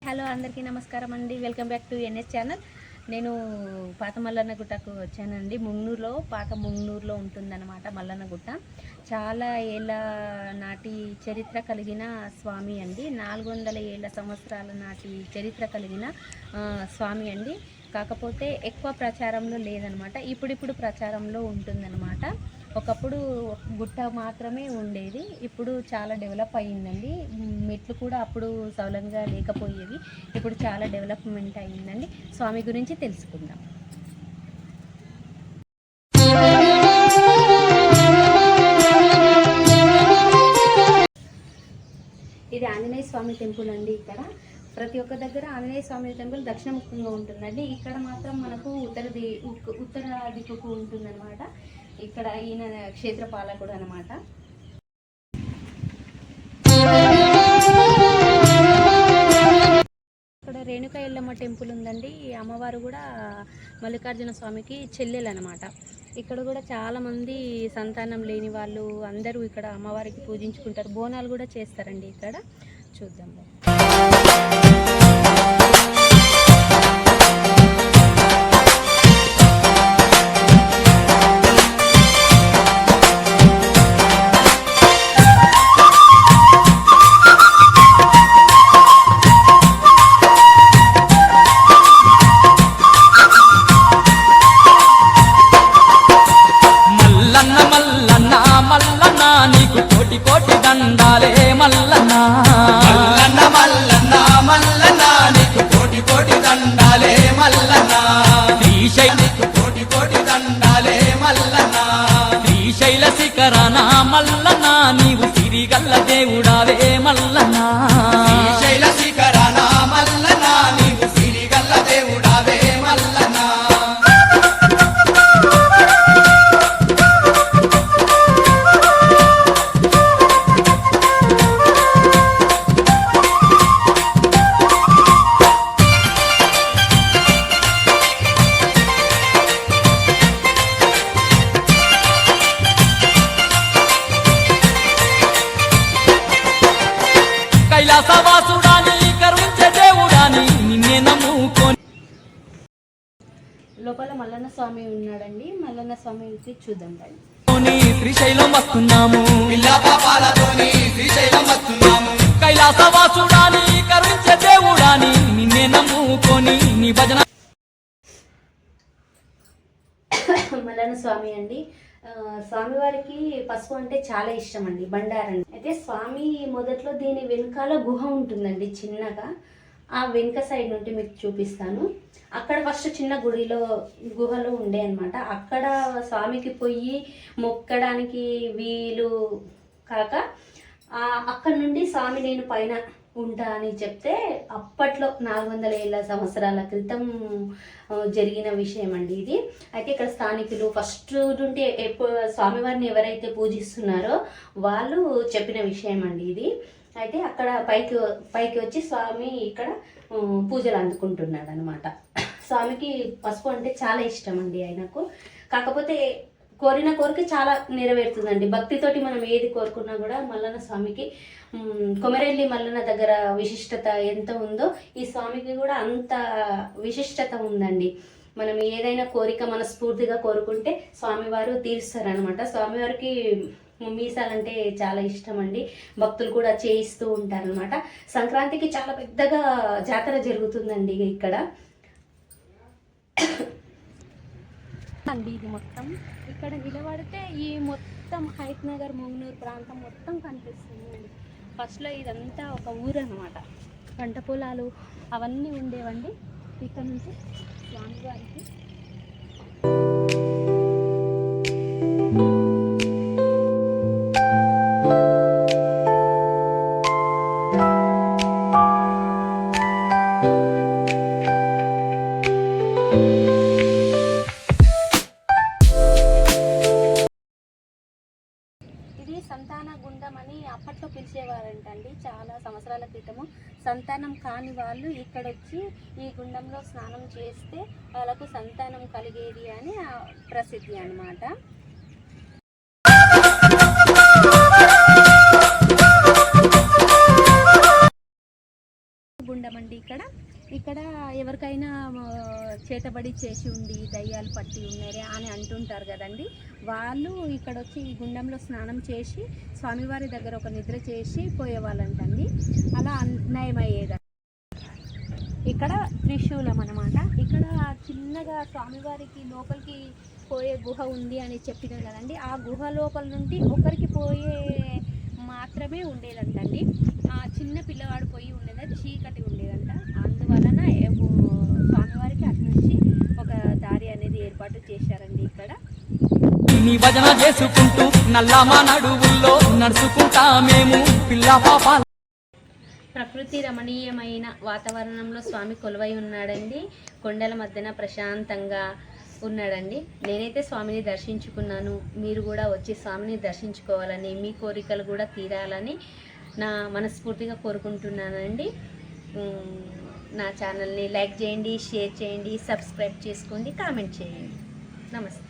Hello అందరికీ నమస్కారం అండి. Welcome back to NS channel. నేను పాత మల్లన్న గుట్టకు వచ్చానండి. ముగ్నూరులో, పాత ముగ్నూరులో ఉంటుందన్నమాట మల్లన్న గుట్ట. చాలా ఏళ్ళ నాటి చరిత్ర కలిగిన స్వామి అండి. 400 ఏళ్ళ సంవత్సరాల నాటి చరిత్ర కలిగిన స్వామి అండి. కాకపోతే ఎక్కువ ప్రచారంలో లేదనమాట. ఇప్పుడిప్పుడు ప్రచారంలో ఉంటుందన్నమాట. ఒకప్పుడు గుట్ట మాత్రమే ఉండేది, ఇప్పుడు చాలా డెవలప్ అయ్యిందండి. మెట్లు కూడా అప్పుడు సౌలంగా లేకపోయేవి, ఇప్పుడు చాలా డెవలప్మెంట్ అయ్యిందండి. స్వామి గురించి తెలుసుకుందాం. ఇది ఆంజనేయ స్వామి టెంపుల్ అండి. ఇక్కడ ప్రతి ఒక్క దగ్గర ఆంజనేయ స్వామి టెంపుల్ దక్షిణముఖంగా ఉంటుందండి. ఇక్కడ మాత్రం మనకు ఉత్తర దిక్కుకు ఉంటుందన్నమాట. ఇక్కడ ఈయన క్షేత్రపాలకుడు అనమాట. ఇక్కడ రేణుకా ఎల్లమ్మ టెంపుల్ ఉందండి. ఈ అమ్మవారు కూడా మల్లికార్జున స్వామికి చెల్లెలు అనమాట. ఇక్కడ కూడా చాలామంది సంతానం లేని వాళ్ళు అందరూ ఇక్కడ అమ్మవారికి పూజించుకుంటారు. బోనాలు కూడా చేస్తారండి. ఇక్కడ చూద్దాం. కోటి దండాలే మల్లన్న మల్లన్న మల్లన్న మల్లన్న నీకు కోటి కోటి దండాలే మల్లన్న శ్రీశైలకు కోటి కోటి దండాలే మల్లన్న శ్రీశైల శిఖరాన మల్లన్న నీవు సిరిగల్ల దేవుడావే మల్లన్న శ్రీశైల శిఖరాన మల్లన్న నీవు సిరిగల్ల దేవుడావే మల్లన్న కైలాసవాసుడాని కరుణించే దేవుడాని నిన్నే నమ్ముకొని. లోపల మల్లన్న స్వామి ఉన్నాడండి. మల్లన్న స్వామికి చూద్దాం. శ్రీశైలం వస్తున్నాము, పిల్ల పాపాలతోని శ్రీశైలం వస్తున్నాము. కైలాసవాసుడాని కరుణించే దేవుడాని నిన్నే నమ్ముకొని నీ భజన. మల్లన్న స్వామి అండి. స్వామివారికి పసుపు అంటే చాలా ఇష్టం అండి, బండారండి. అయితే స్వామి మొదట్లో దీని వెనకాల గుహ ఉంటుందండి చిన్నగా. ఆ వెనుక సైడ్ నుండి మీకు చూపిస్తాను. అక్కడ ఫస్ట్ చిన్న గుహలో ఉండే అనమాట. అక్కడ స్వామికి పోయి మొక్కడానికి వీలు కాక అక్కడ నుండి స్వామి నేను పైన ఉంటా అని చెప్తే అప్పట్లో 400 సంవత్సరాల క్రితం జరిగిన విషయం అండి ఇది. అయితే ఇక్కడ స్థానికులు ఫస్ట్ నుండి స్వామివారిని ఎవరైతే పూజిస్తున్నారో వాళ్ళు చెప్పిన విషయం అండి ఇది. అయితే అక్కడ పైకి వచ్చి స్వామి ఇక్కడ పూజలు అందుకుంటున్నాడు అనమాట. స్వామికి పసుపు అంటే చాలా ఇష్టం అండి ఆయనకు. కాకపోతే కోరిన కోరిక చాలా నెరవేరుతుందండి. భక్తితోటి మనం ఏది కోరుకున్నా కూడా మల్లన్న స్వామికి, కొమరెల్లి మల్లన్న దగ్గర విశిష్టత ఎంత ఉందో ఈ స్వామికి కూడా అంత విశిష్టత ఉందండి. మనం ఏదైనా కోరిక మనస్ఫూర్తిగా కోరుకుంటే స్వామివారు తీరుస్తారనమాట. స్వామివారికి మీసాలంటే చాలా ఇష్టం అండి. భక్తులు కూడా చేయిస్తూ ఉంటారనమాట. సంక్రాంతికి చాలా పెద్దగా జాతర జరుగుతుందండి ఇక్కడ అండి. ఇది మొత్తం ఇక్కడ నిలబడితే ఈ మొత్తం హైత్ నగర్, ముగ్నూరు ప్రాంతం మొత్తం కనిపిస్తుంది. ఫస్ట్లో ఇదంతా ఒక ఊరు అనమాట. పంట పొలాలు అవన్నీ ఉండేవండి. ఇక్కడ నుంచి స్వామివారికి సంతాన గుండం అని అప్పట్లో పిలిచేవారంటండి. చాలా సంవత్సరాల క్రితము సంతానం కాని వాళ్ళు ఇక్కడ వచ్చి ఈ గుండంలో స్నానం చేస్తే వాళ్ళకు సంతానం కలిగేది అని ప్రసిద్ధి అన్నమాట. గుండం అండి. ఇక్కడ ఎవరికైనా చేతబడి చేసి ఉండి దయ్యాలు పట్టి ఉన్నాయి అని అంటుంటారు కదండి. వాళ్ళు ఇక్కడ వచ్చి ఈ గుండంలో స్నానం చేసి స్వామివారి దగ్గర ఒక నిద్ర చేసి పోయేవాళ్ళంటండి. అలా నయమయ్యేది. ఇక్కడ త్రిశూలం అన్నమాట. ఇక్కడ చిన్నగా స్వామివారికి లోపలికి పోయే గుహ ఉంది అని చెప్పినాం కదండి. ఆ గుహ లోపల నుండి ఒకరికి పోయే మాత్రమే ఉండేదంటండి. ఆ చిన్న పిల్లవాడు పోయి ఉండేది, చీకటి ఉండేదంట. అందువలన స్వామివారికి అటు నుంచి ఒక దారి అనేది ఏర్పాటు చేశారండి. ఇక్కడ నీ భజన చేసుకుంటూ నల్లమా నడువుల్లో నడుచుకుంటా మేము పిల్ల పాపాల. ప్రకృతి రమణీయమైన వాతావరణంలో స్వామి కొలువై ఉన్నాడండి. కొండల మధ్యన ప్రశాంతంగా ఉన్నాడండి. నేనైతే స్వామిని దర్శించుకున్నాను. మీరు కూడా వచ్చి స్వామిని దర్శించుకోవాలని, మీ కోరికలు కూడా తీరాలని నా మనస్ఫూర్తిగా కోరుకుంటున్నానండి. నా ఛానల్ని లైక్ చేయండి, షేర్ చేయండి, సబ్స్క్రైబ్ చేసుకోండి, కామెంట్ చేయండి. నమస్తే.